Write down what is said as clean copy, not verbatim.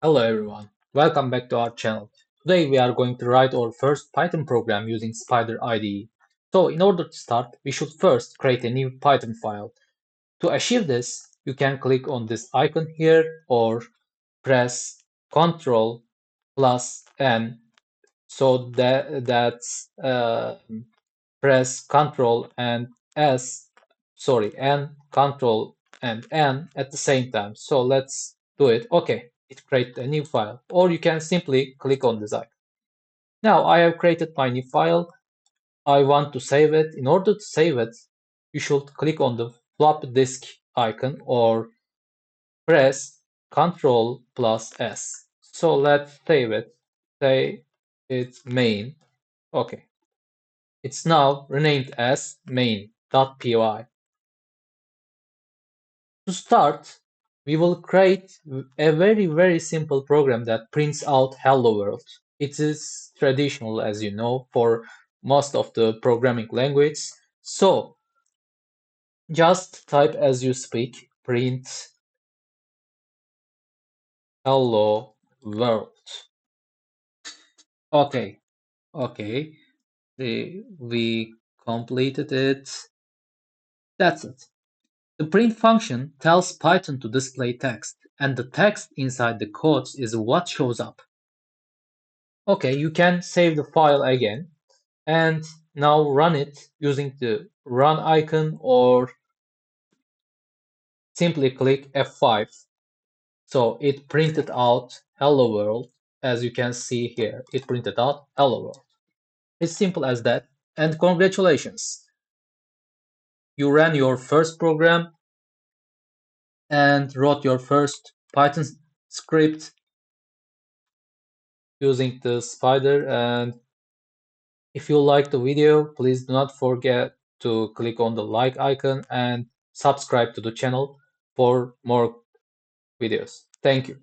Hello everyone, welcome back to our channel. Today we are going to write our first Python program using Spyder IDE. So in order to start, we should first create a new Python file. To achieve this, you can click on this icon here or press Ctrl plus N. So that's press Ctrl and S, sorry, N, Ctrl and N at the same time. So let's do it. Okay, it created a new file, or you can simply click on this icon. Now I have created my new file. I want to save it. In order to save it, you should click on the floppy disk icon or press Ctrl plus S. So let's save it. Say it's main. Okay. It's now renamed as main.py. To start, we will create a very simple program that prints out hello world. It is traditional, as you know, for most of the programming language. So just type as you speak, print hello world. Okay, okay, we completed it. That's it. The print function tells Python to display text, and the text inside the quotes is what shows up. Okay, you can save the file again and now run it using the run icon or simply click F5. So it printed out hello world. As you can see here, it printed out hello world. It's simple as that. And congratulations, you ran your first program and wrote your first Python script using the Spyder. And if you like the video, please do not forget to click on the like icon and subscribe to the channel for more videos. Thank you.